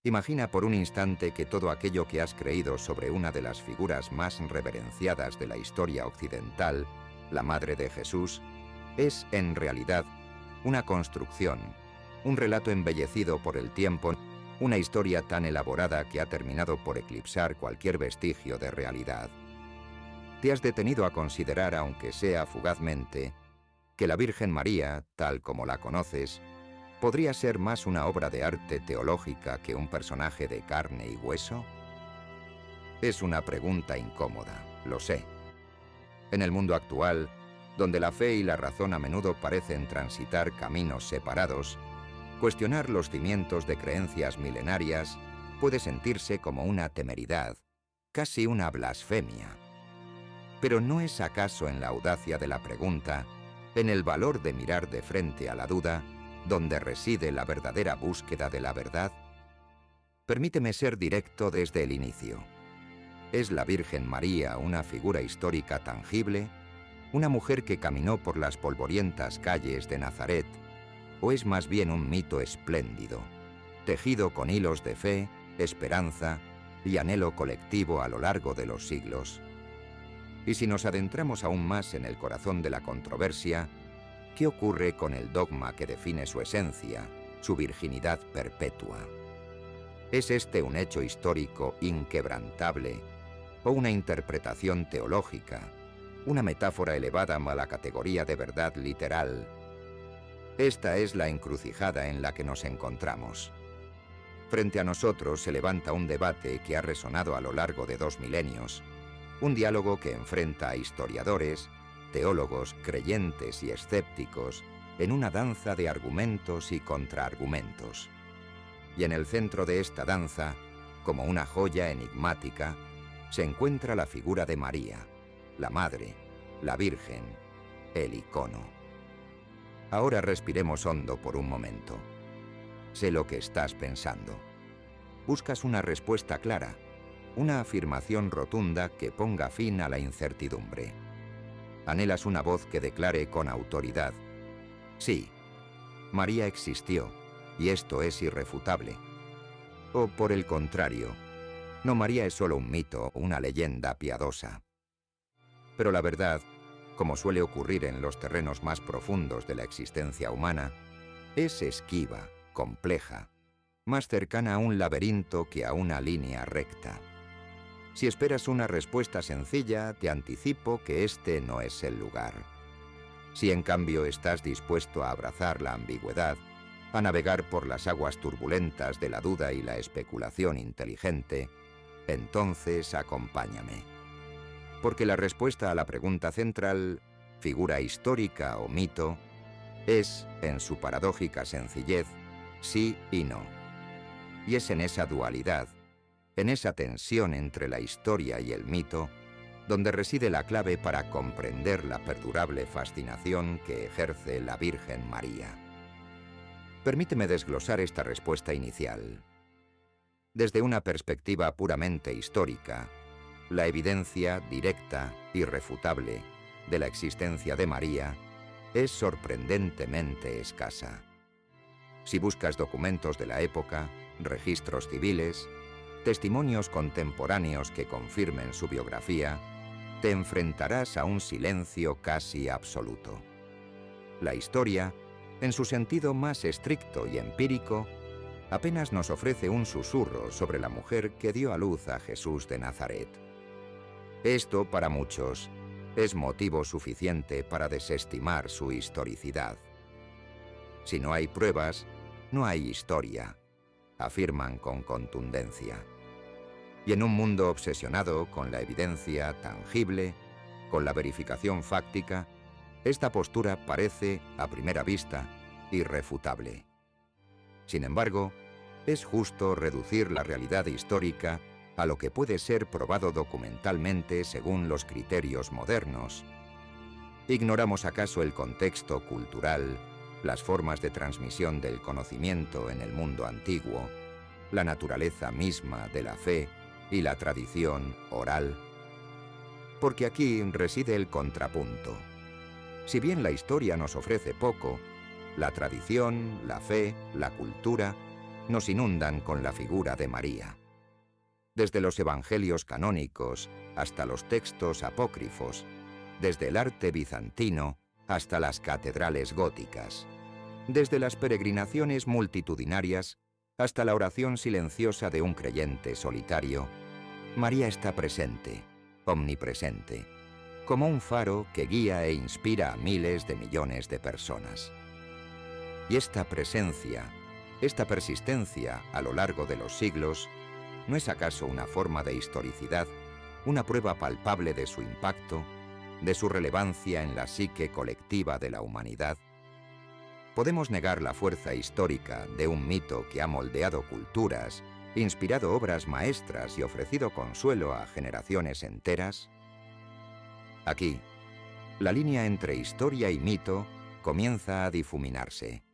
Imagina por un instante que todo aquello que has creído sobre una de las figuras más reverenciadas de la historia occidental, la Madre de Jesús, es, en realidad, una construcción, un relato embellecido por el tiempo, una historia tan elaborada que ha terminado por eclipsar cualquier vestigio de realidad. Te has detenido a considerar, aunque sea fugazmente, que la Virgen María, tal como la conoces, ¿podría ser más una obra de arte teológica que un personaje de carne y hueso? Es una pregunta incómoda, lo sé. En el mundo actual, donde la fe y la razón a menudo parecen transitar caminos separados, cuestionar los cimientos de creencias milenarias puede sentirse como una temeridad, casi una blasfemia. Pero ¿no es acaso en la audacia de la pregunta, en el valor de mirar de frente a la duda, donde reside la verdadera búsqueda de la verdad? Permíteme ser directo desde el inicio. ¿Es la Virgen María una figura histórica tangible? ¿Una mujer que caminó por las polvorientas calles de Nazaret? ¿O es más bien un mito espléndido, tejido con hilos de fe, esperanza y anhelo colectivo a lo largo de los siglos? Y si nos adentramos aún más en el corazón de la controversia, ¿qué ocurre con el dogma que define su esencia, su virginidad perpetua? ¿Es este un hecho histórico inquebrantable o una interpretación teológica, una metáfora elevada a la categoría de verdad literal? Esta es la encrucijada en la que nos encontramos. Frente a nosotros se levanta un debate que ha resonado a lo largo de 2 milenios, un diálogo que enfrenta a historiadores, teólogos, creyentes y escépticos en una danza de argumentos y contraargumentos. Y en el centro de esta danza, como una joya enigmática, se encuentra la figura de María, la Madre, la Virgen, el icono. Ahora respiremos hondo por un momento. Sé lo que estás pensando. Buscas una respuesta clara, una afirmación rotunda que ponga fin a la incertidumbre. Anhelas una voz que declare con autoridad: sí, María existió, y esto es irrefutable. O por el contrario, no, María es solo un mito, una leyenda piadosa. Pero la verdad, como suele ocurrir en los terrenos más profundos de la existencia humana, es esquiva, compleja, más cercana a un laberinto que a una línea recta. Si esperas una respuesta sencilla, te anticipo que este no es el lugar. Si en cambio estás dispuesto a abrazar la ambigüedad, a navegar por las aguas turbulentas de la duda y la especulación inteligente, entonces acompáñame. Porque la respuesta a la pregunta central, figura histórica o mito, es, en su paradójica sencillez, sí y no. Y es en esa dualidad, en esa tensión entre la historia y el mito, donde reside la clave para comprender la perdurable fascinación que ejerce la Virgen María. Permíteme desglosar esta respuesta inicial. Desde una perspectiva puramente histórica, la evidencia directa, irrefutable, de la existencia de María es sorprendentemente escasa. Si buscas documentos de la época, registros civiles, testimonios contemporáneos que confirmen su biografía, te enfrentarás a un silencio casi absoluto. La historia, en su sentido más estricto y empírico, apenas nos ofrece un susurro sobre la mujer que dio a luz a Jesús de Nazaret. Esto, para muchos, es motivo suficiente para desestimar su historicidad. Si no hay pruebas, no hay historia, afirman con contundencia. Y en un mundo obsesionado con la evidencia tangible, con la verificación fáctica, esta postura parece, a primera vista, irrefutable. Sin embargo, es justo reducir la realidad histórica a lo que puede ser probado documentalmente según los criterios modernos. ¿Ignoramos acaso el contexto cultural, las formas de transmisión del conocimiento en el mundo antiguo, la naturaleza misma de la fe y la tradición oral? Porque aquí reside el contrapunto. Si bien la historia nos ofrece poco, la tradición, la fe, la cultura nos inundan con la figura de María. Desde los evangelios canónicos hasta los textos apócrifos, desde el arte bizantino hasta las catedrales góticas, desde las peregrinaciones multitudinarias hasta la oración silenciosa de un creyente solitario, María está presente, omnipresente, como un faro que guía e inspira a miles de millones de personas. Y esta presencia, esta persistencia a lo largo de los siglos, ¿no es acaso una forma de historicidad, una prueba palpable de su impacto, de su relevancia en la psique colectiva de la humanidad? ¿Podemos negar la fuerza histórica de un mito que ha moldeado culturas, inspirado obras maestras y ofrecido consuelo a generaciones enteras? Aquí, la línea entre historia y mito comienza a difuminarse.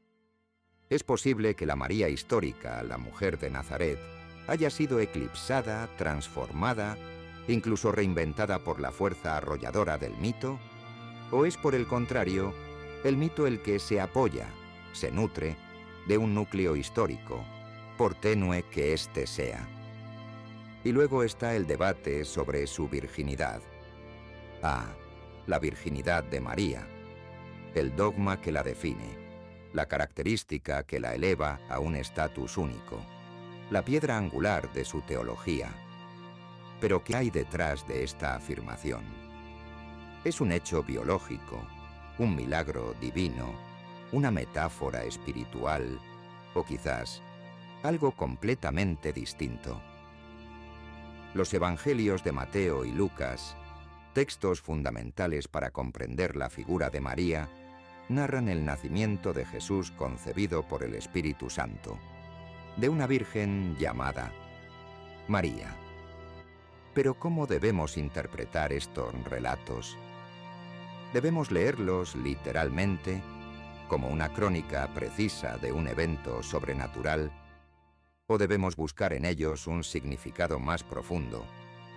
Es posible que la María histórica, la mujer de Nazaret, haya sido eclipsada, transformada, incluso reinventada por la fuerza arrolladora del mito, ¿o es por el contrario el mito el que se apoya, se nutre, de un núcleo histórico, por tenue que éste sea? Y luego está el debate sobre su virginidad. La virginidad de María, el dogma que la define, la característica que la eleva a un estatus único, la piedra angular de su teología. Pero ¿qué hay detrás de esta afirmación? ¿Es un hecho biológico, un milagro divino, una metáfora espiritual o quizás algo completamente distinto? Los evangelios de Mateo y Lucas, textos fundamentales para comprender la figura de María, narran el nacimiento de Jesús concebido por el Espíritu Santo, de una virgen llamada María. Pero ¿cómo debemos interpretar estos relatos? ¿Debemos leerlos literalmente, como una crónica precisa de un evento sobrenatural, o debemos buscar en ellos un significado más profundo,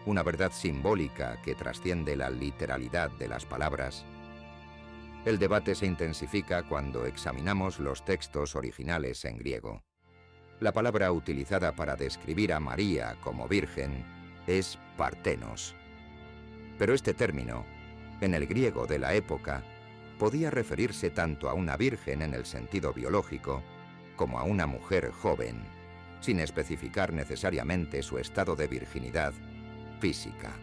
una verdad simbólica que trasciende la literalidad de las palabras? El debate se intensifica cuando examinamos los textos originales en griego. La palabra utilizada para describir a María como virgen es partenos. Pero este término, en el griego de la época, podía referirse tanto a una virgen en el sentido biológico como a una mujer joven, sin especificar necesariamente su estado de virginidad física.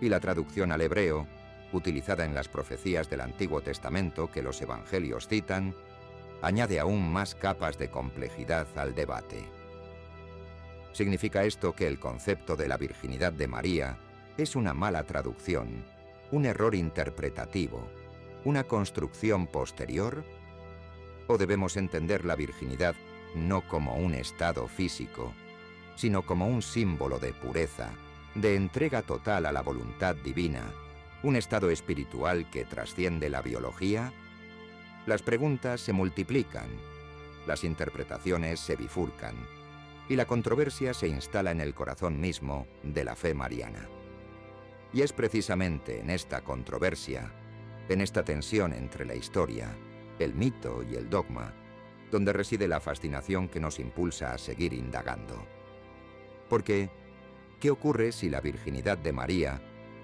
Y la traducción al hebreo, utilizada en las profecías del Antiguo Testamento que los evangelios citan, añade aún más capas de complejidad al debate. ¿Significa esto que el concepto de la virginidad de María es una mala traducción, un error interpretativo, una construcción posterior? ¿O debemos entender la virginidad no como un estado físico, sino como un símbolo de pureza, de entrega total a la voluntad divina, un estado espiritual que trasciende la biología? Las preguntas se multiplican, las interpretaciones se bifurcan, y la controversia se instala en el corazón mismo de la fe mariana. Y es precisamente en esta controversia, en esta tensión entre la historia, el mito y el dogma, donde reside la fascinación que nos impulsa a seguir indagando. Porque, ¿qué ocurre si la virginidad de María,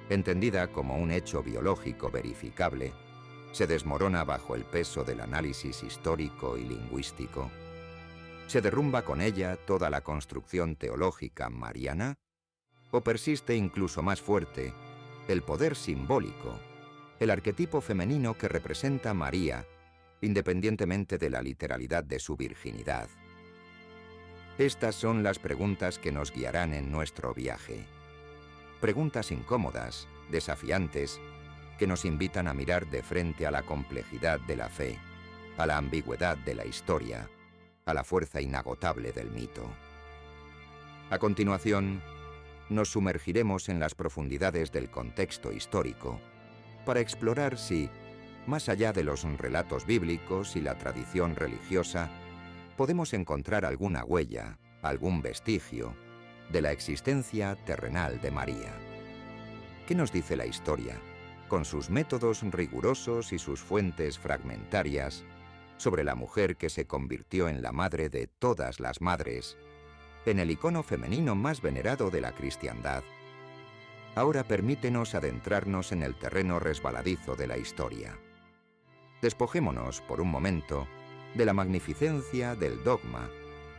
entendida como un hecho biológico verificable, se desmorona bajo el peso del análisis histórico y lingüístico? ¿Se derrumba con ella toda la construcción teológica mariana? ¿O persiste incluso más fuerte el poder simbólico, el arquetipo femenino que representa a María, independientemente de la literalidad de su virginidad? Estas son las preguntas que nos guiarán en nuestro viaje. Preguntas incómodas, desafiantes, que nos invitan a mirar de frente a la complejidad de la fe, a la ambigüedad de la historia, a la fuerza inagotable del mito. A continuación, nos sumergiremos en las profundidades del contexto histórico para explorar si, más allá de los relatos bíblicos y la tradición religiosa, podemos encontrar alguna huella, algún vestigio, de la existencia terrenal de María. ¿Qué nos dice la historia, con sus métodos rigurosos y sus fuentes fragmentarias, sobre la mujer que se convirtió en la madre de todas las madres, en el icono femenino más venerado de la cristiandad, ahora permítenos adentrarnos en el terreno resbaladizo de la historia. Despojémonos, por un momento, de la magnificencia del dogma,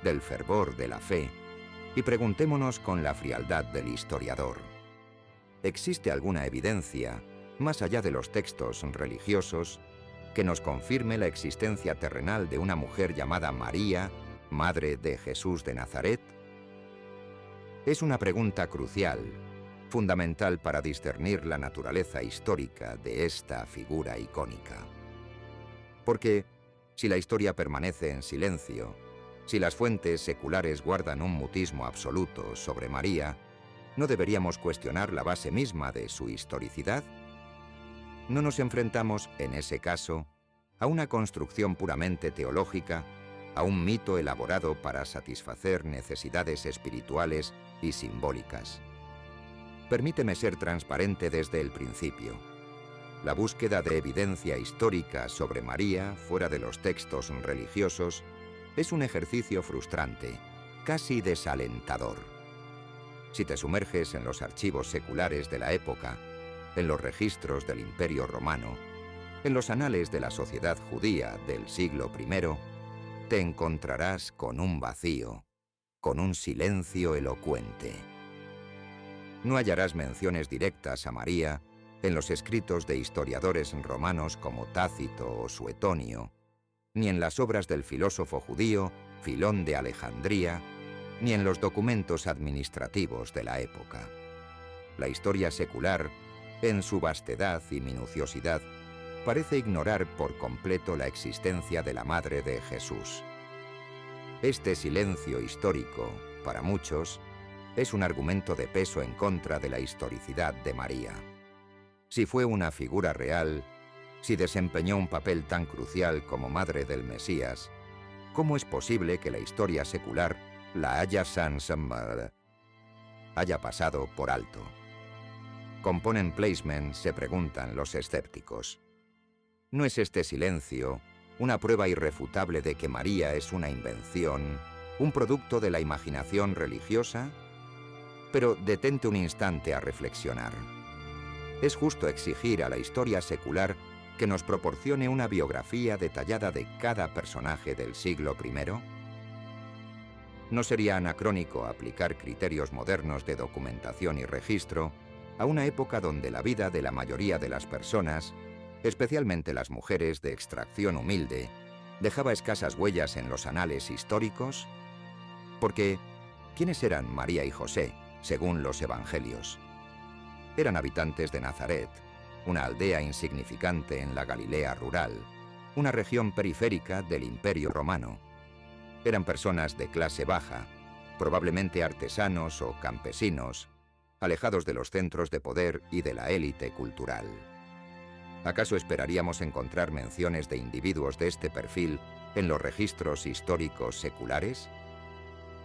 del fervor de la fe, y preguntémonos con la frialdad del historiador: ¿existe alguna evidencia, más allá de los textos religiosos, que nos confirme la existencia terrenal de una mujer llamada María, madre de Jesús de Nazaret? Es una pregunta crucial, fundamental para discernir la naturaleza histórica de esta figura icónica. Porque, si la historia permanece en silencio, si las fuentes seculares guardan un mutismo absoluto sobre María, ¿no deberíamos cuestionar la base misma de su historicidad? ¿No nos enfrentamos, en ese caso, a una construcción puramente teológica, a un mito elaborado para satisfacer necesidades espirituales y simbólicas? Permíteme ser transparente desde el principio. La búsqueda de evidencia histórica sobre María, fuera de los textos religiosos, es un ejercicio frustrante, casi desalentador. Si te sumerges en los archivos seculares de la época, en los registros del Imperio Romano, en los anales de la sociedad judía del siglo I, te encontrarás con un vacío, con un silencio elocuente. No hallarás menciones directas a María en los escritos de historiadores romanos como Tácito o Suetonio, ni en las obras del filósofo judío Filón de Alejandría, ni en los documentos administrativos de la época. La historia secular, en su vastedad y minuciosidad, parece ignorar por completo la existencia de la Madre de Jesús. Este silencio histórico, para muchos, es un argumento de peso en contra de la historicidad de María. Si fue una figura real, si desempeñó un papel tan crucial como Madre del Mesías, ¿cómo es posible que la historia secular la haya pasado por alto? Component placement, se preguntan los escépticos. ¿No es este silencio una prueba irrefutable de que María es una invención, un producto de la imaginación religiosa? Pero detente un instante a reflexionar. ¿Es justo exigir a la historia secular que nos proporcione una biografía detallada de cada personaje del siglo I? ¿No sería anacrónico aplicar criterios modernos de documentación y registro a una época donde la vida de la mayoría de las personas, especialmente las mujeres de extracción humilde, dejaba escasas huellas en los anales históricos? Porque, ¿quiénes eran María y José, según los evangelios? Eran habitantes de Nazaret, una aldea insignificante en la Galilea rural, una región periférica del Imperio Romano. Eran personas de clase baja, probablemente artesanos o campesinos, alejados de los centros de poder y de la élite cultural. ¿Acaso esperaríamos encontrar menciones de individuos de este perfil en los registros históricos seculares?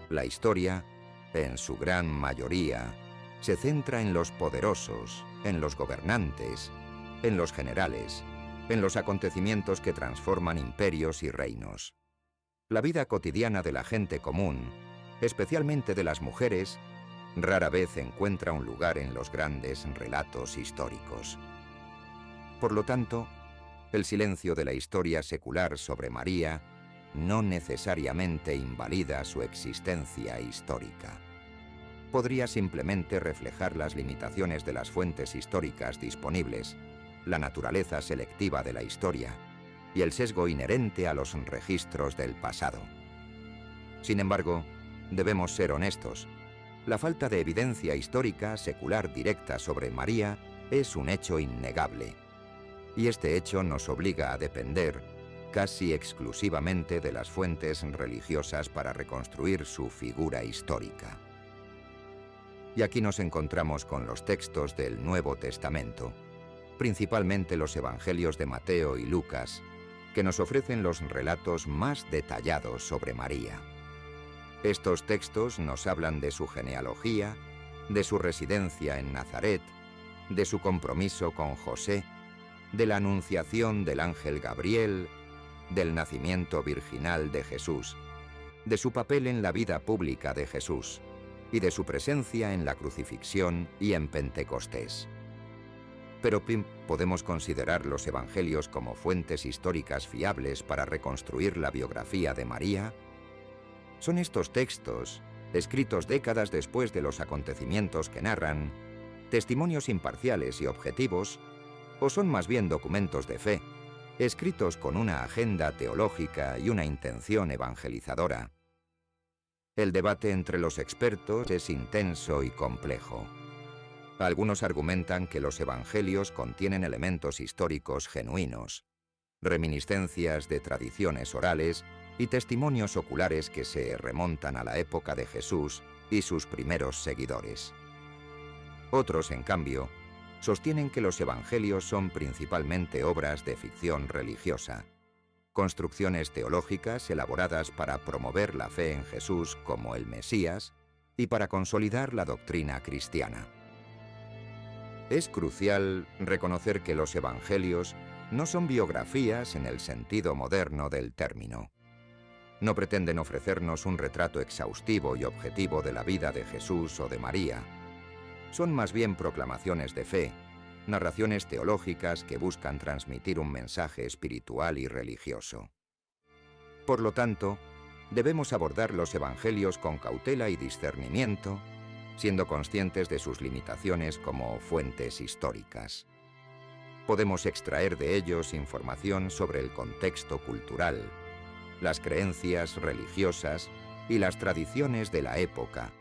La historia, en su gran mayoría, se centra en los poderosos, en los gobernantes, en los generales, en los acontecimientos que transforman imperios y reinos. La vida cotidiana de la gente común, especialmente de las mujeres, rara vez encuentra un lugar en los grandes relatos históricos. Por lo tanto, el silencio de la historia secular sobre María no necesariamente invalida su existencia histórica. Podría simplemente reflejar las limitaciones de las fuentes históricas disponibles, la naturaleza selectiva de la historia y el sesgo inherente a los registros del pasado. Sin embargo, debemos ser honestos. La falta de evidencia histórica secular directa sobre María es un hecho innegable, y este hecho nos obliga a depender casi exclusivamente de las fuentes religiosas para reconstruir su figura histórica. Y aquí nos encontramos con los textos del Nuevo Testamento, principalmente los Evangelios de Mateo y Lucas, que nos ofrecen los relatos más detallados sobre María. Estos textos nos hablan de su genealogía, de su residencia en Nazaret, de su compromiso con José, de la anunciación del ángel Gabriel, del nacimiento virginal de Jesús, de su papel en la vida pública de Jesús y de su presencia en la crucifixión y en Pentecostés. Pero ¿podemos considerar los evangelios como fuentes históricas fiables para reconstruir la biografía de María? ¿Son estos textos, escritos décadas después de los acontecimientos que narran, testimonios imparciales y objetivos, o son más bien documentos de fe, escritos con una agenda teológica y una intención evangelizadora? El debate entre los expertos es intenso y complejo. Algunos argumentan que los evangelios contienen elementos históricos genuinos, reminiscencias de tradiciones orales y testimonios oculares que se remontan a la época de Jesús y sus primeros seguidores. Otros, en cambio, sostienen que los evangelios son principalmente obras de ficción religiosa, construcciones teológicas elaboradas para promover la fe en Jesús como el Mesías y para consolidar la doctrina cristiana. Es crucial reconocer que los evangelios no son biografías en el sentido moderno del término. No pretenden ofrecernos un retrato exhaustivo y objetivo de la vida de Jesús o de María. Son más bien proclamaciones de fe, narraciones teológicas que buscan transmitir un mensaje espiritual y religioso. Por lo tanto, debemos abordar los evangelios con cautela y discernimiento, siendo conscientes de sus limitaciones como fuentes históricas. Podemos extraer de ellos información sobre el contexto cultural, las creencias religiosas y las tradiciones de la época,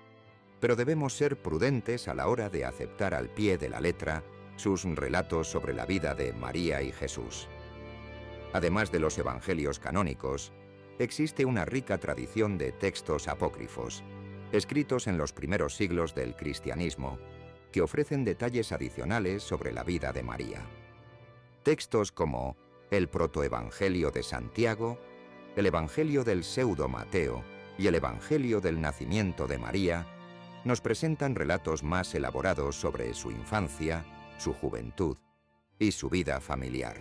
pero debemos ser prudentes a la hora de aceptar al pie de la letra sus relatos sobre la vida de María y Jesús. Además de los evangelios canónicos, existe una rica tradición de textos apócrifos, escritos en los primeros siglos del cristianismo, que ofrecen detalles adicionales sobre la vida de María. Textos como el protoevangelio de Santiago, el evangelio del pseudo Mateo y el evangelio del nacimiento de María nos presentan relatos más elaborados sobre su infancia, su juventud y su vida familiar.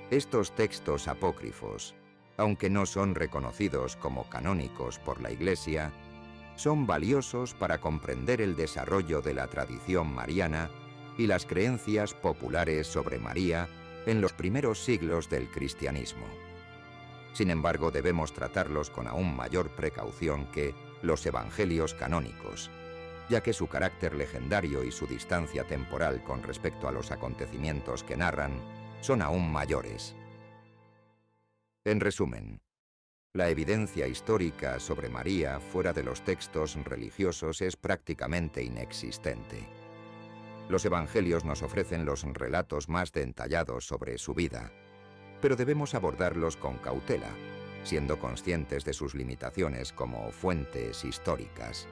Estos textos apócrifos, aunque no son reconocidos como canónicos por la Iglesia, son valiosos para comprender el desarrollo de la tradición mariana y las creencias populares sobre María en los primeros siglos del cristianismo. Sin embargo, debemos tratarlos con aún mayor precaución que los evangelios canónicos, ya que su carácter legendario y su distancia temporal con respecto a los acontecimientos que narran son aún mayores. En resumen, la evidencia histórica sobre María fuera de los textos religiosos es prácticamente inexistente. Los evangelios nos ofrecen los relatos más detallados sobre su vida, pero debemos abordarlos con cautela, siendo conscientes de sus limitaciones como fuentes históricas.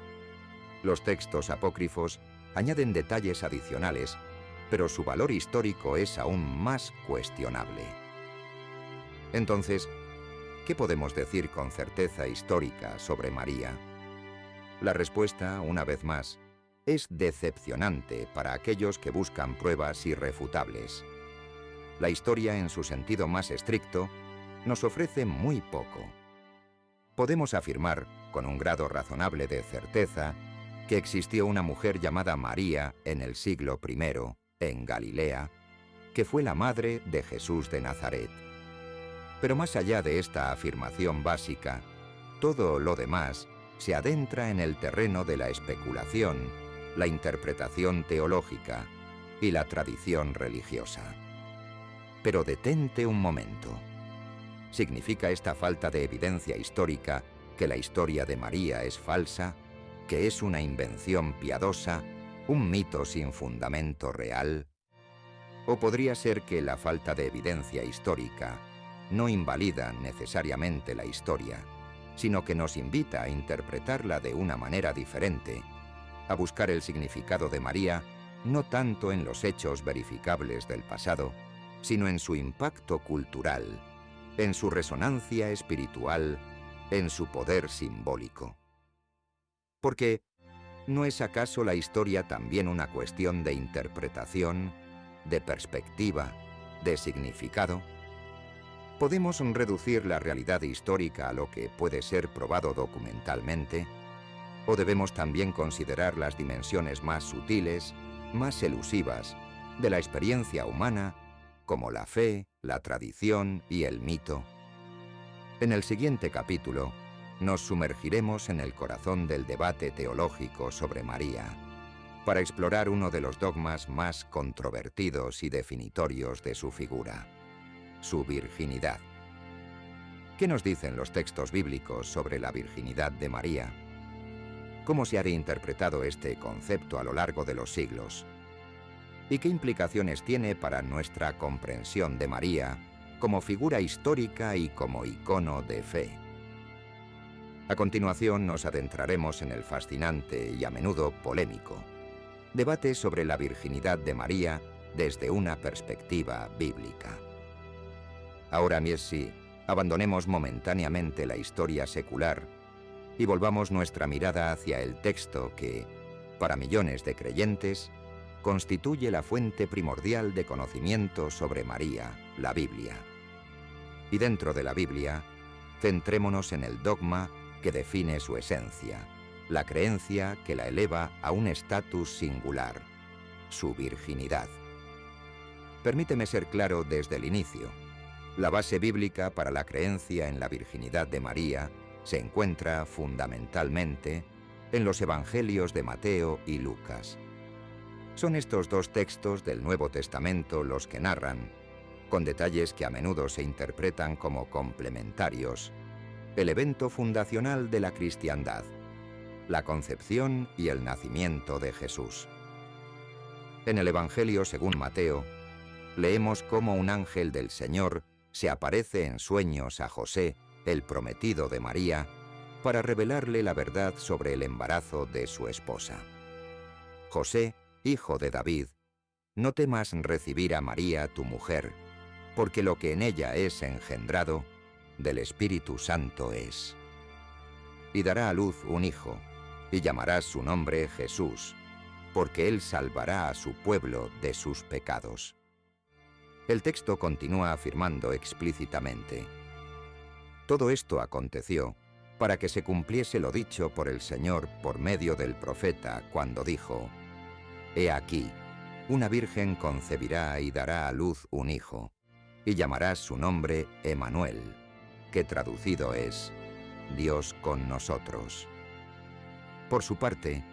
Los textos apócrifos añaden detalles adicionales, pero su valor histórico es aún más cuestionable. Entonces, ¿qué podemos decir con certeza histórica sobre María? La respuesta, una vez más, es decepcionante para aquellos que buscan pruebas irrefutables. La historia, en su sentido más estricto, nos ofrece muy poco. Podemos afirmar, con un grado razonable de certeza, que existió una mujer llamada María en el siglo I, en Galilea, que fue la madre de Jesús de Nazaret. Pero más allá de esta afirmación básica, todo lo demás se adentra en el terreno de la especulación, la interpretación teológica y la tradición religiosa. Pero detente un momento. ¿Significa esta falta de evidencia histórica que la historia de María es falsa, que es una invención piadosa, un mito sin fundamento real? ¿O podría ser que la falta de evidencia histórica no invalida necesariamente la historia, sino que nos invita a interpretarla de una manera diferente, a buscar el significado de María no tanto en los hechos verificables del pasado, sino en su impacto cultural, en su resonancia espiritual, en su poder simbólico? Porque, ¿no es acaso la historia también una cuestión de interpretación, de perspectiva, de significado? ¿Podemos reducir la realidad histórica a lo que puede ser probado documentalmente? ¿O debemos también considerar las dimensiones más sutiles, más elusivas, de la experiencia humana, como la fe, la tradición y el mito? En el siguiente capítulo, nos sumergiremos en el corazón del debate teológico sobre María, para explorar uno de los dogmas más controvertidos y definitorios de su figura: su virginidad. ¿Qué nos dicen los textos bíblicos sobre la virginidad de María? ¿Cómo se ha interpretado este concepto a lo largo de los siglos? ¿Y qué implicaciones tiene para nuestra comprensión de María como figura histórica y como icono de fe? A continuación nos adentraremos en el fascinante y a menudo polémico debate sobre la virginidad de María desde una perspectiva bíblica. Ahora, Miesi, abandonemos momentáneamente la historia secular y volvamos nuestra mirada hacia el texto que, para millones de creyentes, constituye la fuente primordial de conocimiento sobre María, la Biblia. Y dentro de la Biblia, centrémonos en el dogma que define su esencia, la creencia que la eleva a un estatus singular: su virginidad. Permíteme ser claro desde el inicio. La base bíblica para la creencia en la virginidad de María se encuentra fundamentalmente en los Evangelios de Mateo y Lucas. Son estos dos textos del Nuevo Testamento los que narran, con detalles que a menudo se interpretan como complementarios, el evento fundacional de la cristiandad: la concepción y el nacimiento de Jesús. En el Evangelio según Mateo, leemos cómo un ángel del Señor se aparece en sueños a José, el prometido de María, para revelarle la verdad sobre el embarazo de su esposa. José, hijo de David, no temas recibir a María, tu mujer, porque lo que en ella es engendrado, del Espíritu Santo es. Y dará a luz un hijo, y llamarás su nombre Jesús, porque él salvará a su pueblo de sus pecados. El texto continúa afirmando explícitamente: todo esto aconteció para que se cumpliese lo dicho por el Señor por medio del profeta, cuando dijo: He aquí, una virgen concebirá y dará a luz un hijo, y llamarás su nombre Emanuel, que traducido es Dios con nosotros. Por su parte,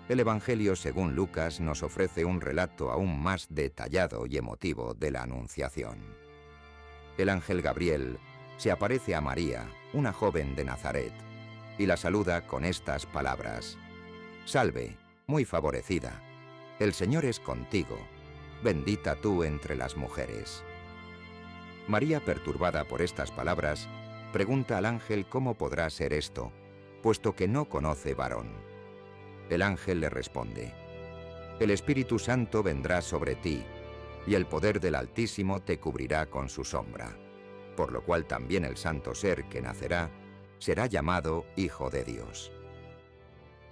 el Evangelio según Lucas nos ofrece un relato aún más detallado y emotivo de la Anunciación. El ángel Gabriel se aparece a María, una joven de Nazaret, y la saluda con estas palabras: Salve, muy favorecida, el Señor es contigo, bendita tú entre las mujeres. María, perturbada por estas palabras, pregunta al ángel cómo podrá ser esto, puesto que no conoce varón. El ángel le responde: El Espíritu Santo vendrá sobre ti, y el poder del Altísimo te cubrirá con su sombra, por lo cual también el santo ser que nacerá será llamado Hijo de Dios.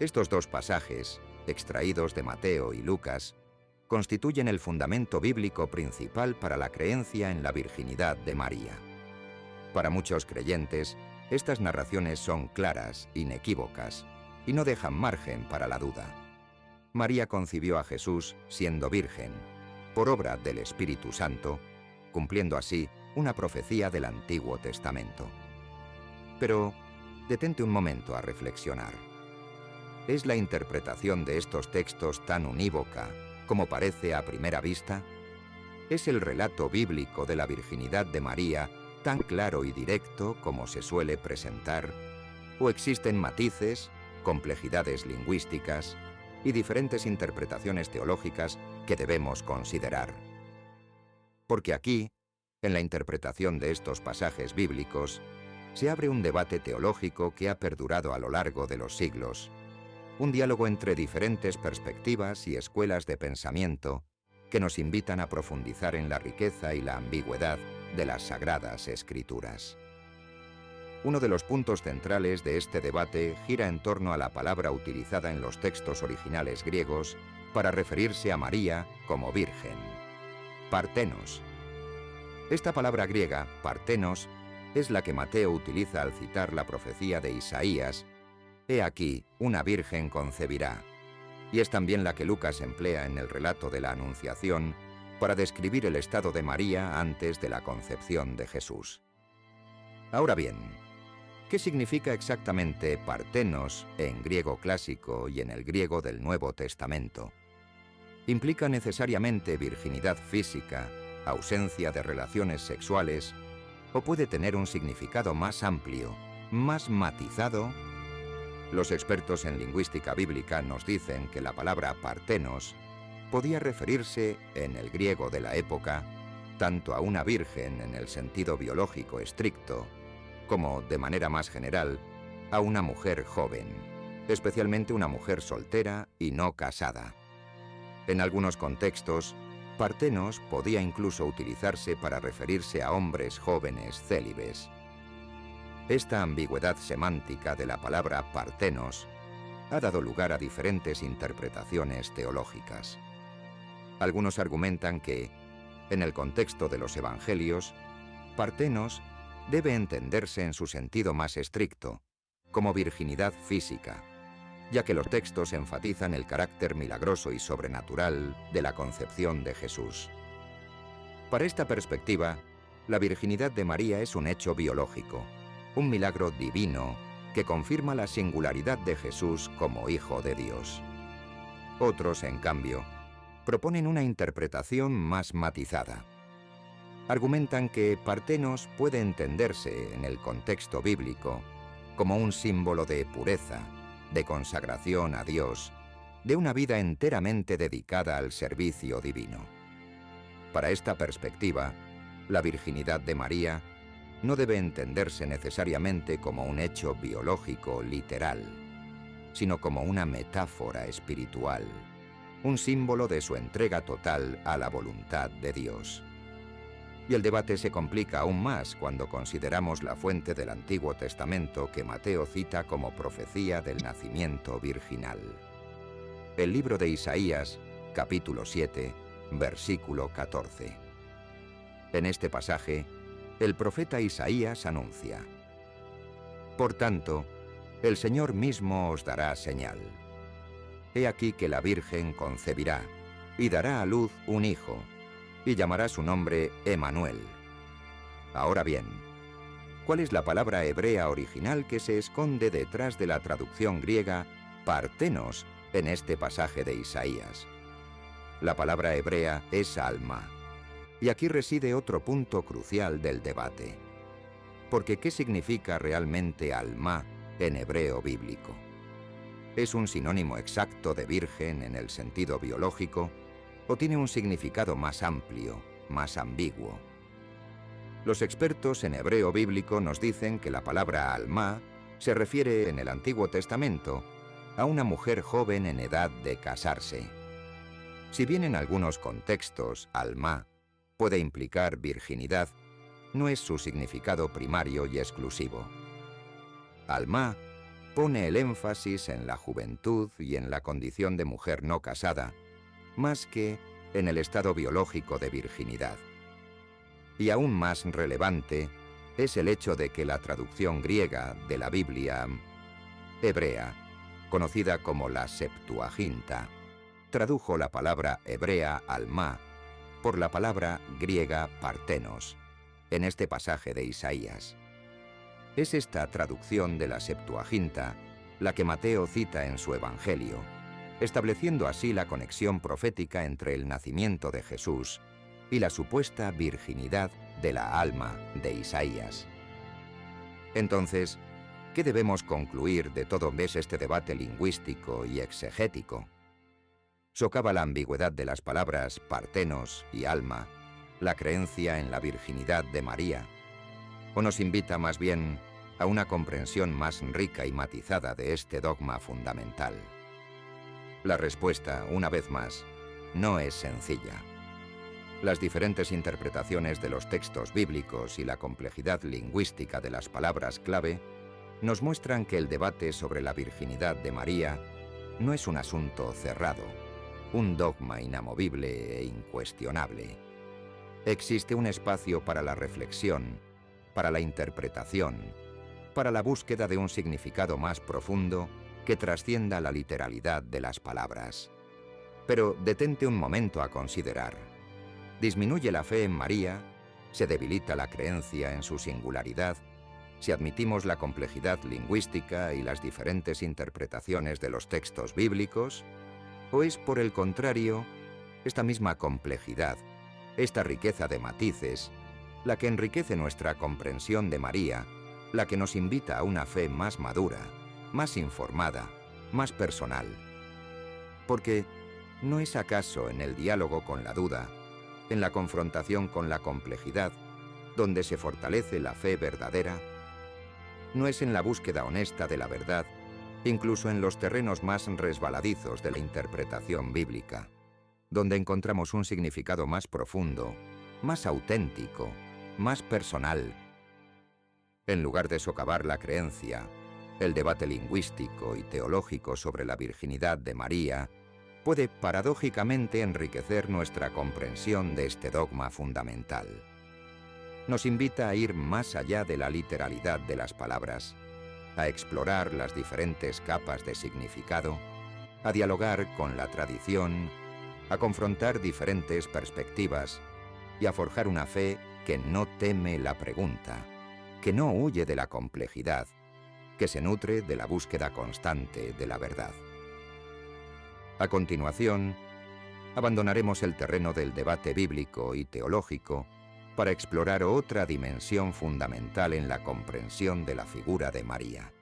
Estos dos pasajes, extraídos de Mateo y Lucas, constituyen el fundamento bíblico principal para la creencia en la virginidad de María. Para muchos creyentes, estas narraciones son claras, inequívocas, y no dejan margen para la duda. María concibió a Jesús siendo virgen, por obra del Espíritu Santo, cumpliendo así una profecía del Antiguo Testamento. Pero detente un momento a reflexionar. ¿Es la interpretación de estos textos tan unívoca como parece a primera vista? ¿Es el relato bíblico de la virginidad de María tan claro y directo como se suele presentar? ¿O existen matices, complejidades lingüísticas y diferentes interpretaciones teológicas que debemos considerar? Porque aquí, en la interpretación de estos pasajes bíblicos, se abre un debate teológico que ha perdurado a lo largo de los siglos, un diálogo entre diferentes perspectivas y escuelas de pensamiento que nos invitan a profundizar en la riqueza y la ambigüedad de las Sagradas Escrituras. Uno de los puntos centrales de este debate gira en torno a la palabra utilizada en los textos originales griegos para referirse a María como virgen: partenos. Esta palabra griega, partenos, es la que Mateo utiliza al citar la profecía de Isaías: «He aquí, una virgen concebirá», y es también la que Lucas emplea en el relato de la Anunciación para describir el estado de María antes de la concepción de Jesús. Ahora bien, ¿qué significa exactamente partenos en griego clásico y en el griego del Nuevo Testamento? ¿Implica necesariamente virginidad física, ausencia de relaciones sexuales, o puede tener un significado más amplio, más matizado? Los expertos en lingüística bíblica nos dicen que la palabra partenos podía referirse, en el griego de la época, tanto a una virgen en el sentido biológico estricto, como, de manera más general, a una mujer joven, especialmente una mujer soltera y no casada. En algunos contextos, partenos podía incluso utilizarse para referirse a hombres jóvenes célibes. Esta ambigüedad semántica de la palabra partenos ha dado lugar a diferentes interpretaciones teológicas. Algunos argumentan que, en el contexto de los evangelios, partenos debe entenderse en su sentido más estricto, como virginidad física, ya que los textos enfatizan el carácter milagroso y sobrenatural de la concepción de Jesús. Para esta perspectiva, la virginidad de María es un hecho biológico, un milagro divino que confirma la singularidad de Jesús como Hijo de Dios. Otros, en cambio, proponen una interpretación más matizada. Argumentan que partenos puede entenderse en el contexto bíblico como un símbolo de pureza, de consagración a Dios, de una vida enteramente dedicada al servicio divino. Para esta perspectiva, la virginidad de María no debe entenderse necesariamente como un hecho biológico literal, sino como una metáfora espiritual, un símbolo de su entrega total a la voluntad de Dios. Y el debate se complica aún más cuando consideramos la fuente del Antiguo Testamento que Mateo cita como profecía del nacimiento virginal. El libro de Isaías, capítulo 7, versículo 14. En este pasaje, el profeta Isaías anuncia: «Por tanto, el Señor mismo os dará señal. He aquí que la Virgen concebirá, y dará a luz un hijo, y llamará su nombre Emanuel». Ahora bien, ¿cuál es la palabra hebrea original que se esconde detrás de la traducción griega partenos en este pasaje de Isaías? La palabra hebrea es alma. Y aquí reside otro punto crucial del debate. Porque ¿qué significa realmente alma en hebreo bíblico? ¿Es un sinónimo exacto de virgen en el sentido biológico o tiene un significado más amplio, más ambiguo? Los expertos en hebreo bíblico nos dicen que la palabra alma se refiere en el Antiguo Testamento a una mujer joven en edad de casarse. Si bien en algunos contextos alma puede implicar virginidad, no es su significado primario y exclusivo. Alma pone el énfasis en la juventud y en la condición de mujer no casada, más que en el estado biológico de virginidad. Y aún más relevante es el hecho de que la traducción griega de la Biblia hebrea, conocida como la Septuaginta, tradujo la palabra hebrea alma por la palabra griega partenos, en este pasaje de Isaías. Es esta traducción de la Septuaginta la que Mateo cita en su Evangelio, estableciendo así la conexión profética entre el nacimiento de Jesús y la supuesta virginidad de la alma de Isaías. Entonces, ¿qué debemos concluir de todo este debate lingüístico y exegético? ¿Socava la ambigüedad de las palabras partenos y alma la creencia en la virginidad de María? ¿O nos invita más bien a una comprensión más rica y matizada de este dogma fundamental? La respuesta, una vez más, no es sencilla. Las diferentes interpretaciones de los textos bíblicos y la complejidad lingüística de las palabras clave nos muestran que el debate sobre la virginidad de María no es un asunto cerrado, un dogma inamovible e incuestionable. Existe un espacio para la reflexión, para la interpretación, para la búsqueda de un significado más profundo que trascienda la literalidad de las palabras. Pero detente un momento a considerar. ¿Disminuye la fe en María? ¿Se debilita la creencia en su singularidad si admitimos la complejidad lingüística y las diferentes interpretaciones de los textos bíblicos? ¿O es, por el contrario, esta misma complejidad, esta riqueza de matices, la que enriquece nuestra comprensión de María, la que nos invita a una fe más madura, más informada, más personal? Porque, ¿no es acaso en el diálogo con la duda, en la confrontación con la complejidad, donde se fortalece la fe verdadera? ¿No es en la búsqueda honesta de la verdad, incluso en los terrenos más resbaladizos de la interpretación bíblica, donde encontramos un significado más profundo, más auténtico, más personal? En lugar de socavar la creencia, el debate lingüístico y teológico sobre la virginidad de María puede paradójicamente enriquecer nuestra comprensión de este dogma fundamental. Nos invita a ir más allá de la literalidad de las palabras, a explorar las diferentes capas de significado, a dialogar con la tradición, a confrontar diferentes perspectivas y a forjar una fe que no teme la pregunta, que no huye de la complejidad, que se nutre de la búsqueda constante de la verdad. A continuación, abandonaremos el terreno del debate bíblico y teológico para explorar otra dimensión fundamental en la comprensión de la figura de María: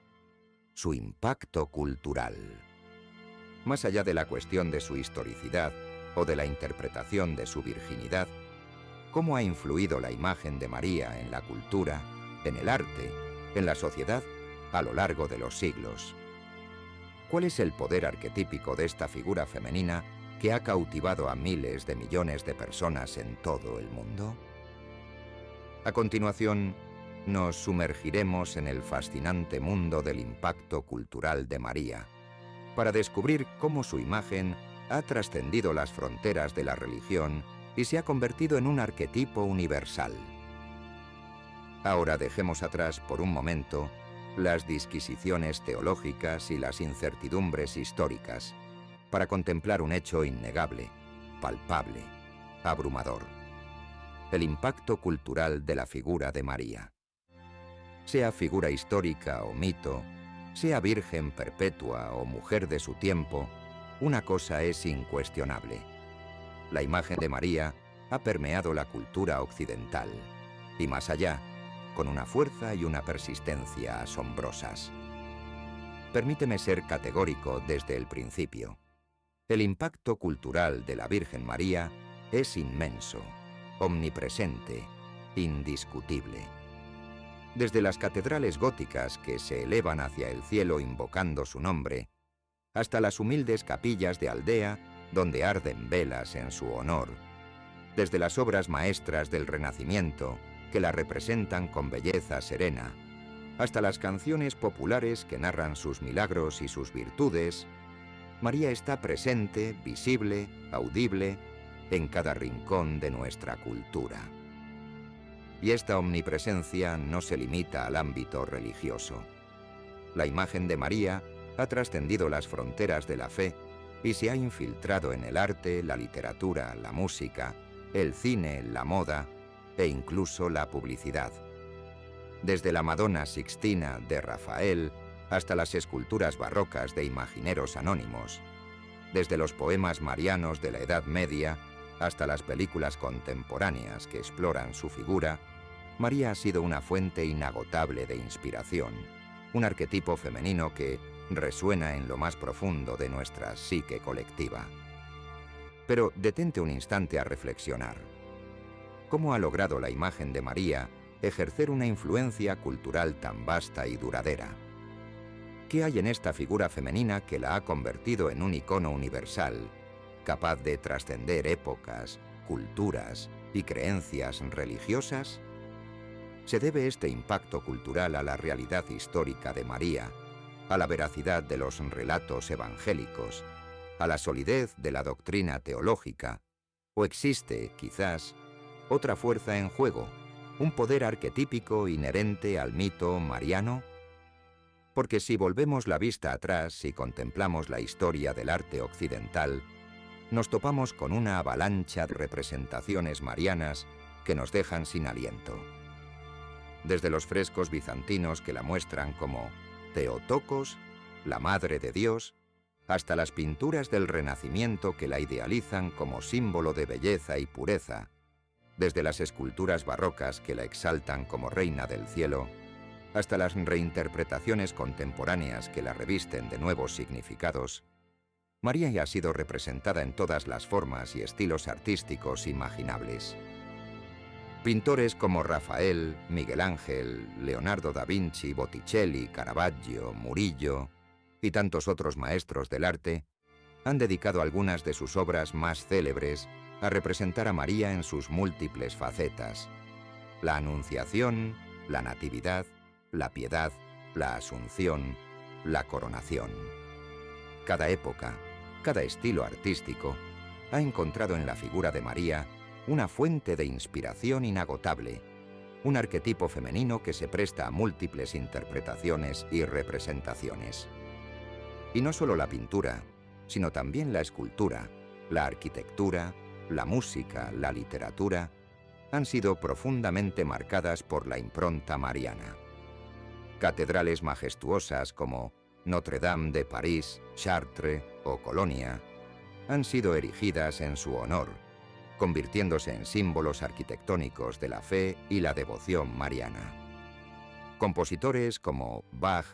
su impacto cultural. Más allá de la cuestión de su historicidad o de la interpretación de su virginidad, ¿cómo ha influido la imagen de María en la cultura, en el arte, en la sociedad a lo largo de los siglos? ¿Cuál es el poder arquetípico de esta figura femenina que ha cautivado a miles de millones de personas en todo el mundo? A continuación, nos sumergiremos en el fascinante mundo del impacto cultural de María, para descubrir cómo su imagen ha trascendido las fronteras de la religión y se ha convertido en un arquetipo universal. Ahora dejemos atrás por un momento las disquisiciones teológicas y las incertidumbres históricas, para contemplar un hecho innegable, palpable, abrumador: el impacto cultural de la figura de María. Sea figura histórica o mito, sea virgen perpetua o mujer de su tiempo, una cosa es incuestionable: la imagen de María ha permeado la cultura occidental, y más allá, con una fuerza y una persistencia asombrosas. Permíteme ser categórico desde el principio. El impacto cultural de la Virgen María es inmenso, omnipresente, indiscutible. Desde las catedrales góticas que se elevan hacia el cielo invocando su nombre, hasta las humildes capillas de aldea donde arden velas en su honor, desde las obras maestras del Renacimiento que la representan con belleza serena, hasta las canciones populares que narran sus milagros y sus virtudes, María está presente, visible, audible, en cada rincón de nuestra cultura. Y esta omnipresencia no se limita al ámbito religioso. La imagen de María ha trascendido las fronteras de la fe y se ha infiltrado en el arte, la literatura, la música, el cine, la moda e incluso la publicidad. Desde la Madonna Sixtina de Rafael hasta las esculturas barrocas de imagineros anónimos, desde los poemas marianos de la Edad Media hasta las películas contemporáneas que exploran su figura, María ha sido una fuente inagotable de inspiración, un arquetipo femenino que resuena en lo más profundo de nuestra psique colectiva. Pero detente un instante a reflexionar. ¿Cómo ha logrado la imagen de María ejercer una influencia cultural tan vasta y duradera? ¿Qué hay en esta figura femenina que la ha convertido en un icono universal, capaz de trascender épocas, culturas y creencias religiosas? ¿Se debe este impacto cultural a la realidad histórica de María, a la veracidad de los relatos evangélicos, a la solidez de la doctrina teológica, o existe, quizás, otra fuerza en juego, un poder arquetípico inherente al mito mariano? Porque si volvemos la vista atrás y contemplamos la historia del arte occidental, nos topamos con una avalancha de representaciones marianas que nos dejan sin aliento. Desde los frescos bizantinos que la muestran como Theotokos, la Madre de Dios, hasta las pinturas del Renacimiento que la idealizan como símbolo de belleza y pureza, desde las esculturas barrocas que la exaltan como reina del cielo, hasta las reinterpretaciones contemporáneas que la revisten de nuevos significados, María ha sido representada en todas las formas y estilos artísticos imaginables. Pintores como Rafael, Miguel Ángel, Leonardo da Vinci, Botticelli, Caravaggio, Murillo y tantos otros maestros del arte han dedicado algunas de sus obras más célebres a representar a María en sus múltiples facetas: la Anunciación, la Natividad, la Piedad, la Asunción, la Coronación. Cada época, cada estilo artístico ha encontrado en la figura de María una fuente de inspiración inagotable, un arquetipo femenino que se presta a múltiples interpretaciones y representaciones. Y no solo la pintura, sino también la escultura, la arquitectura, la música, la literatura, han sido profundamente marcadas por la impronta mariana. Catedrales majestuosas como Notre Dame de París, Chartres o Colonia han sido erigidas en su honor, convirtiéndose en símbolos arquitectónicos de la fe y la devoción mariana. Compositores como Bach,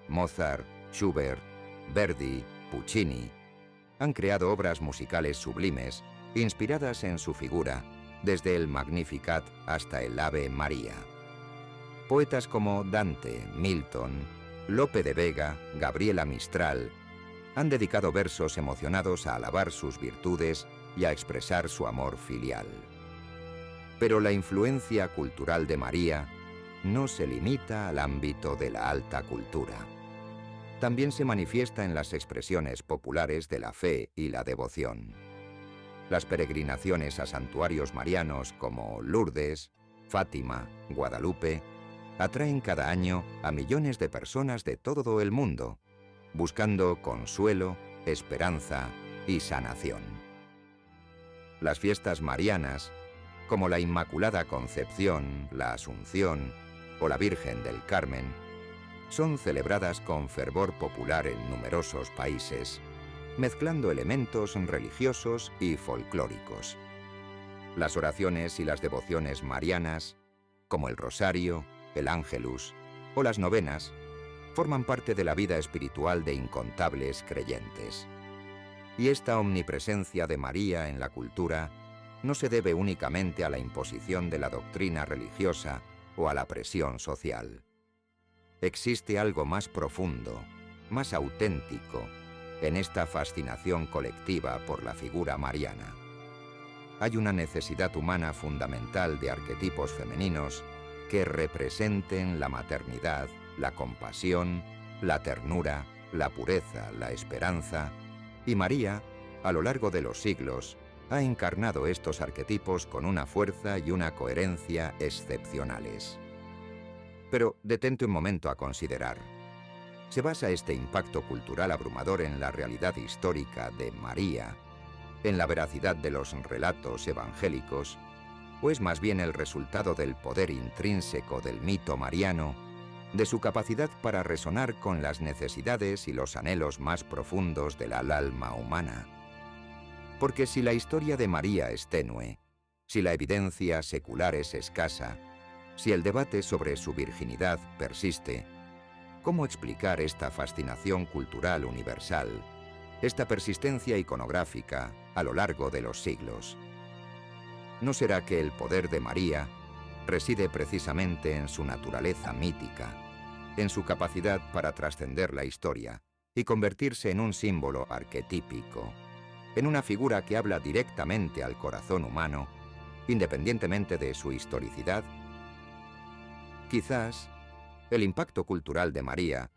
Mozart, Schubert, Verdi, Puccini han creado obras musicales sublimes inspiradas en su figura, desde el Magnificat hasta el Ave María. Poetas como Dante, Milton, Lope de Vega, Gabriela Mistral han dedicado versos emocionados a alabar sus virtudes y a expresar su amor filial. Pero la influencia cultural de María no se limita al ámbito de la alta cultura. También se manifiesta en las expresiones populares de la fe y la devoción. Las peregrinaciones a santuarios marianos como Lourdes, Fátima, Guadalupe, atraen cada año a millones de personas de todo el mundo, buscando consuelo, esperanza y sanación. Las fiestas marianas, como la Inmaculada Concepción, la Asunción o la Virgen del Carmen, son celebradas con fervor popular en numerosos países, mezclando elementos religiosos y folclóricos. Las oraciones y las devociones marianas, como el rosario, el ángelus o las novenas, forman parte de la vida espiritual de incontables creyentes. Y esta omnipresencia de María en la cultura no se debe únicamente a la imposición de la doctrina religiosa o a la presión social. Existe algo más profundo, más auténtico, en esta fascinación colectiva por la figura mariana. Hay una necesidad humana fundamental de arquetipos femeninos que representen la maternidad, la compasión, la ternura, la pureza, la esperanza, y María, a lo largo de los siglos, ha encarnado estos arquetipos con una fuerza y una coherencia excepcionales. Pero detente un momento a considerar. ¿Se basa este impacto cultural abrumador en la realidad histórica de María, en la veracidad de los relatos evangélicos, o es más bien el resultado del poder intrínseco del mito mariano, de su capacidad para resonar con las necesidades y los anhelos más profundos del alma humana? Porque si la historia de María es tenue, si la evidencia secular es escasa, si el debate sobre su virginidad persiste, ¿cómo explicar esta fascinación cultural universal, esta persistencia iconográfica a lo largo de los siglos? ¿No será que el poder de María reside precisamente en su naturaleza mítica, en su capacidad para trascender la historia y convertirse en un símbolo arquetípico, en una figura que habla directamente al corazón humano, independientemente de su historicidad? Quizás el impacto cultural de María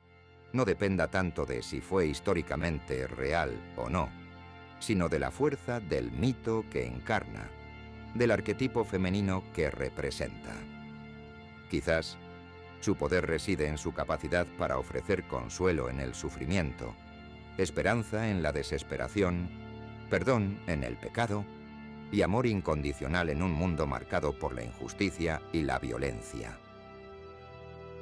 no dependa tanto de si fue históricamente real o no, sino de la fuerza del mito que encarna, del arquetipo femenino que representa. Quizás su poder reside en su capacidad para ofrecer consuelo en el sufrimiento, esperanza en la desesperación, perdón en el pecado y amor incondicional en un mundo marcado por la injusticia y la violencia.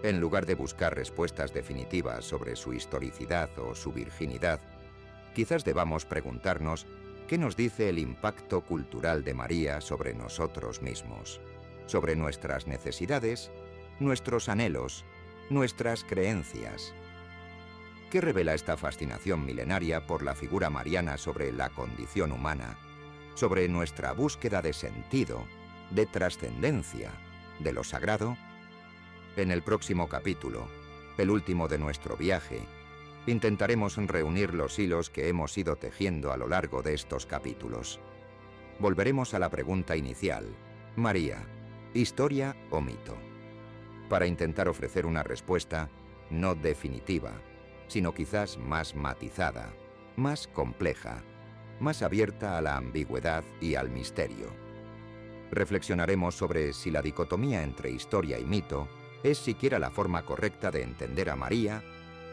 En lugar de buscar respuestas definitivas sobre su historicidad o su virginidad, quizás debamos preguntarnos qué nos dice el impacto cultural de María sobre nosotros mismos, sobre nuestras necesidades, nuestros anhelos, nuestras creencias. ¿Qué revela esta fascinación milenaria por la figura mariana sobre la condición humana, sobre nuestra búsqueda de sentido, de trascendencia, de lo sagrado? En el próximo capítulo, el último de nuestro viaje, intentaremos reunir los hilos que hemos ido tejiendo a lo largo de estos capítulos. Volveremos a la pregunta inicial: María, ¿historia o mito? Para intentar ofrecer una respuesta no definitiva, sino quizás más matizada, más compleja, más abierta a la ambigüedad y al misterio. Reflexionaremos sobre si la dicotomía entre historia y mito es siquiera la forma correcta de entender a María,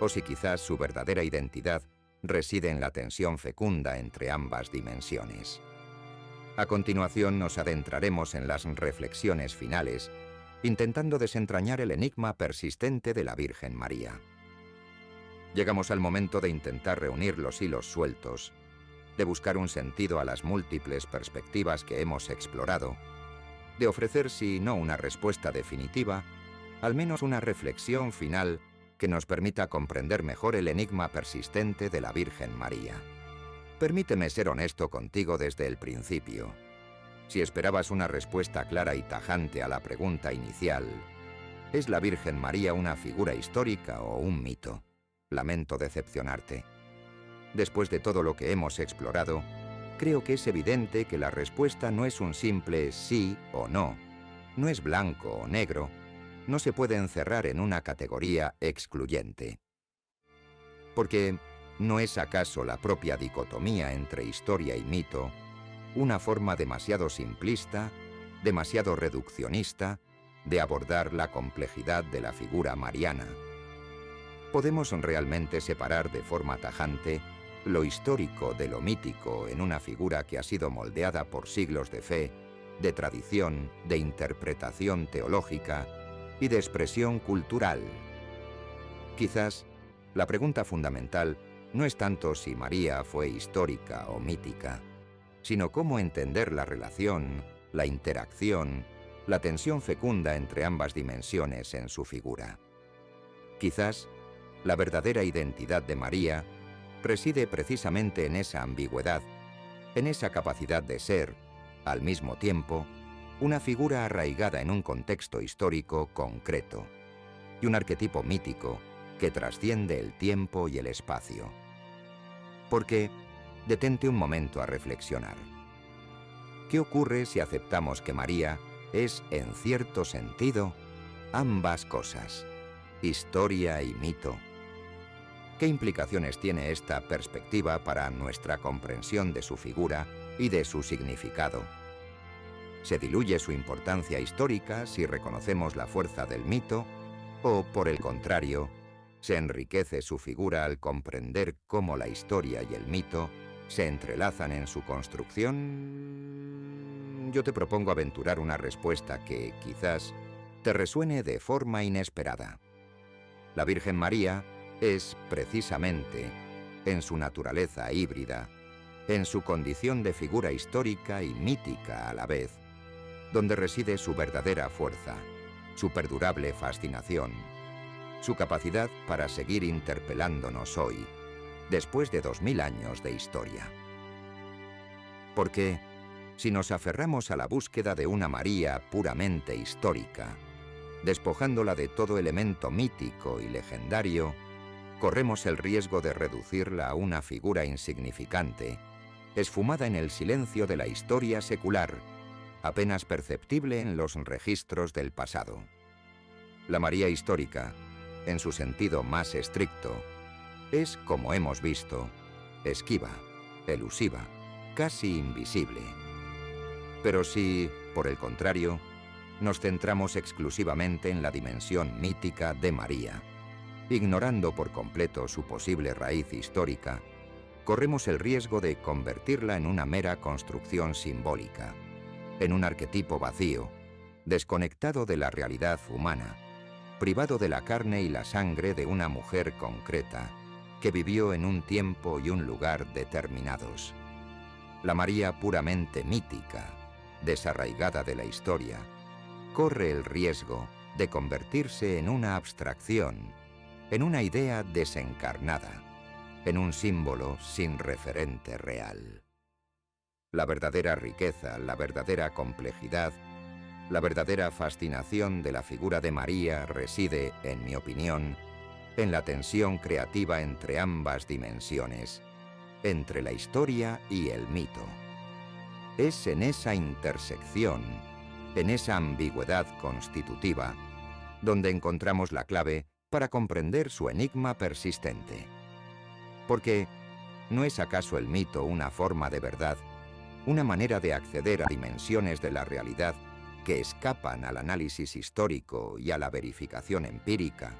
o si quizás su verdadera identidad reside en la tensión fecunda entre ambas dimensiones. A continuación nos adentraremos en las reflexiones finales, intentando desentrañar el enigma persistente de la Virgen María. Llegamos al momento de intentar reunir los hilos sueltos, de buscar un sentido a las múltiples perspectivas que hemos explorado, de ofrecer, si no una respuesta definitiva, al menos una reflexión final que nos permita comprender mejor el enigma persistente de la Virgen María. Permíteme ser honesto contigo desde el principio. Si esperabas una respuesta clara y tajante a la pregunta inicial, ¿es la Virgen María una figura histórica o un mito? Lamento decepcionarte. Después de todo lo que hemos explorado, creo que es evidente que la respuesta no es un simple sí o no, no es blanco o negro, no se puede encerrar en una categoría excluyente. Porque ¿no es acaso la propia dicotomía entre historia y mito una forma demasiado simplista, demasiado reduccionista, de abordar la complejidad de la figura mariana? ¿Podemos realmente separar de forma tajante lo histórico de lo mítico en una figura que ha sido moldeada por siglos de fe, de tradición, de interpretación teológica y de expresión cultural? Quizás la pregunta fundamental no es tanto si María fue histórica o mítica, sino cómo entender la relación, la interacción, la tensión fecunda entre ambas dimensiones en su figura. Quizás la verdadera identidad de María reside precisamente en esa ambigüedad, en esa capacidad de ser, al mismo tiempo, una figura arraigada en un contexto histórico concreto y un arquetipo mítico que trasciende el tiempo y el espacio. Porque, detente un momento a reflexionar. ¿Qué ocurre si aceptamos que María es, en cierto sentido, ambas cosas, historia y mito? ¿Qué implicaciones tiene esta perspectiva para nuestra comprensión de su figura y de su significado? ¿Se diluye su importancia histórica si reconocemos la fuerza del mito? ¿O, por el contrario, se enriquece su figura al comprender cómo la historia y el mito se entrelazan en su construcción? Yo te propongo aventurar una respuesta que, quizás, te resuene de forma inesperada. La Virgen María es, precisamente, en su naturaleza híbrida, en su condición de figura histórica y mítica a la vez, donde reside su verdadera fuerza, su perdurable fascinación, su capacidad para seguir interpelándonos hoy, después de 2000 años de historia. Porque, si nos aferramos a la búsqueda de una María puramente histórica, despojándola de todo elemento mítico y legendario, corremos el riesgo de reducirla a una figura insignificante, esfumada en el silencio de la historia secular, apenas perceptible en los registros del pasado. La María histórica, en su sentido más estricto, es, como hemos visto, esquiva, elusiva, casi invisible. Pero si, por el contrario, nos centramos exclusivamente en la dimensión mítica de María, ignorando por completo su posible raíz histórica, corremos el riesgo de convertirla en una mera construcción simbólica, en un arquetipo vacío, desconectado de la realidad humana, privado de la carne y la sangre de una mujer concreta, que vivió en un tiempo y un lugar determinados. La María puramente mítica, desarraigada de la historia, corre el riesgo de convertirse en una abstracción, en una idea desencarnada, en un símbolo sin referente real. La verdadera riqueza, la verdadera complejidad, la verdadera fascinación de la figura de María reside, en mi opinión, en la tensión creativa entre ambas dimensiones, entre la historia y el mito. Es en esa intersección, en esa ambigüedad constitutiva, donde encontramos la clave para comprender su enigma persistente. Porque, ¿no es acaso el mito una forma de verdad, una manera de acceder a dimensiones de la realidad que escapan al análisis histórico y a la verificación empírica?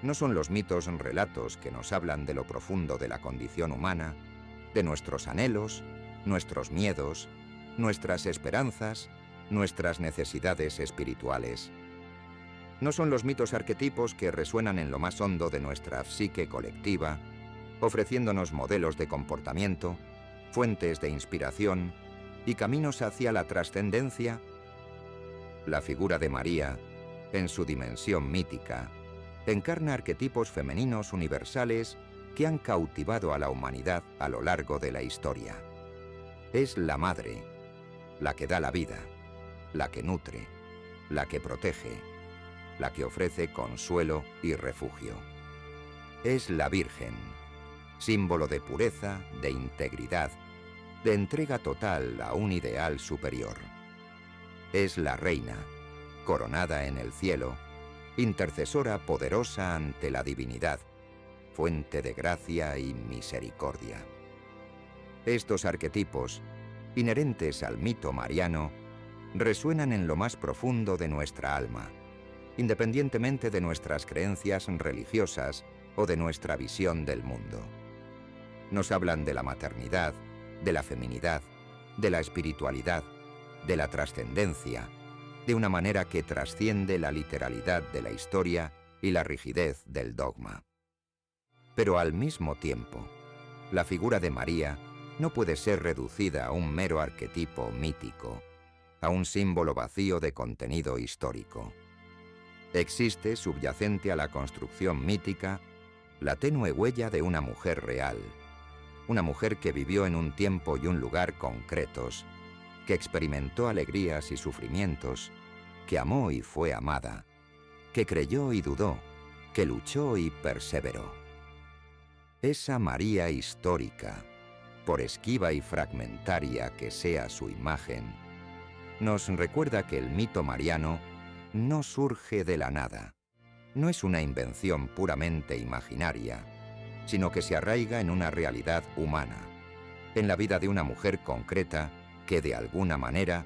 ¿No son los mitos relatos que nos hablan de lo profundo de la condición humana, de nuestros anhelos, nuestros miedos, nuestras esperanzas, nuestras necesidades espirituales? ¿No son los mitos arquetipos que resuenan en lo más hondo de nuestra psique colectiva, ofreciéndonos modelos de comportamiento, fuentes de inspiración y caminos hacia la trascendencia? La figura de María, en su dimensión mítica, encarna arquetipos femeninos universales que han cautivado a la humanidad a lo largo de la historia. Es la madre, la que da la vida, la que nutre, la que protege, la que ofrece consuelo y refugio. Es la Virgen, símbolo de pureza, de integridad, de entrega total a un ideal superior. Es la Reina, coronada en el cielo, intercesora poderosa ante la divinidad, fuente de gracia y misericordia. Estos arquetipos, inherentes al mito mariano, resuenan en lo más profundo de nuestra alma, independientemente de nuestras creencias religiosas o de nuestra visión del mundo. Nos hablan de la maternidad, de la feminidad, de la espiritualidad, de la trascendencia, de una manera que trasciende la literalidad de la historia y la rigidez del dogma. Pero al mismo tiempo, la figura de María no puede ser reducida a un mero arquetipo mítico, a un símbolo vacío de contenido histórico. Existe, subyacente a la construcción mítica, la tenue huella de una mujer real, una mujer que vivió en un tiempo y un lugar concretos, que experimentó alegrías y sufrimientos, que amó y fue amada, que creyó y dudó, que luchó y perseveró. Esa María histórica, por esquiva y fragmentaria que sea su imagen, nos recuerda que el mito mariano no surge de la nada, no es una invención puramente imaginaria, sino que se arraiga en una realidad humana, en la vida de una mujer concreta que de alguna manera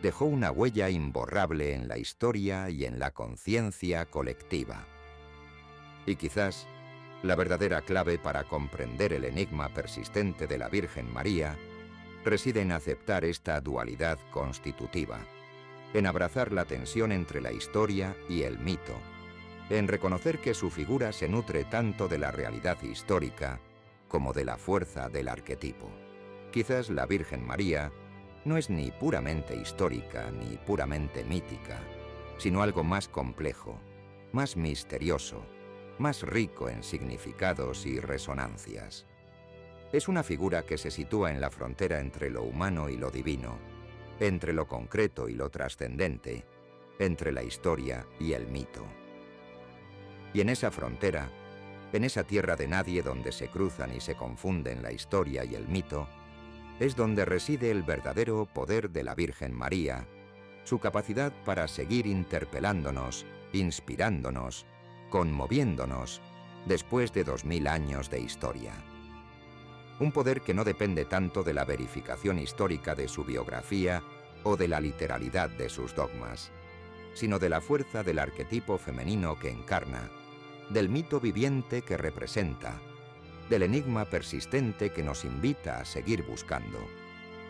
dejó una huella imborrable en la historia y en la conciencia colectiva. Y quizás la verdadera clave para comprender el enigma persistente de la Virgen María reside en aceptar esta dualidad constitutiva, en abrazar la tensión entre la historia y el mito, en reconocer que su figura se nutre tanto de la realidad histórica como de la fuerza del arquetipo. Quizás la Virgen María no es ni puramente histórica ni puramente mítica, sino algo más complejo, más misterioso, más rico en significados y resonancias. Es una figura que se sitúa en la frontera entre lo humano y lo divino, entre lo concreto y lo trascendente, entre la historia y el mito. Y en esa frontera, en esa tierra de nadie donde se cruzan y se confunden la historia y el mito, es donde reside el verdadero poder de la Virgen María, su capacidad para seguir interpelándonos, inspirándonos, conmoviéndonos, después de 2000 años de historia. Un poder que no depende tanto de la verificación histórica de su biografía o de la literalidad de sus dogmas, sino de la fuerza del arquetipo femenino que encarna, del mito viviente que representa, del enigma persistente que nos invita a seguir buscando,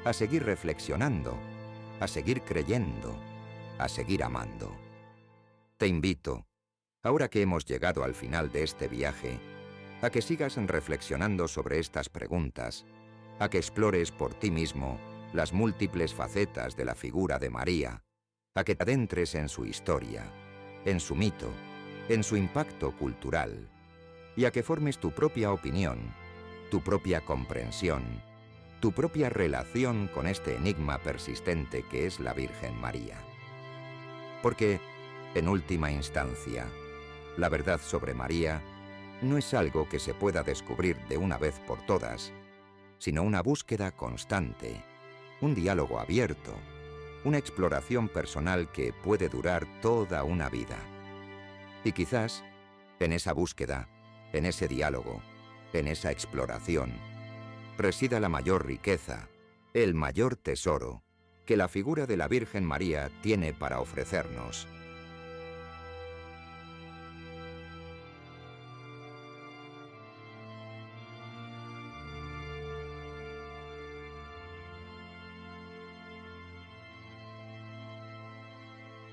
a seguir reflexionando, a seguir creyendo, a seguir amando. Te invito, ahora que hemos llegado al final de este viaje, a que sigas reflexionando sobre estas preguntas, a que explores por ti mismo las múltiples facetas de la figura de María, a que te adentres en su historia, en su mito, en su impacto cultural, y a que formes tu propia opinión, tu propia comprensión, tu propia relación con este enigma persistente que es la Virgen María. Porque, en última instancia, la verdad sobre María no es algo que se pueda descubrir de una vez por todas, sino una búsqueda constante, un diálogo abierto, una exploración personal que puede durar toda una vida. Y quizás, en esa búsqueda, en ese diálogo, en esa exploración, resida la mayor riqueza, el mayor tesoro que la figura de la Virgen María tiene para ofrecernos.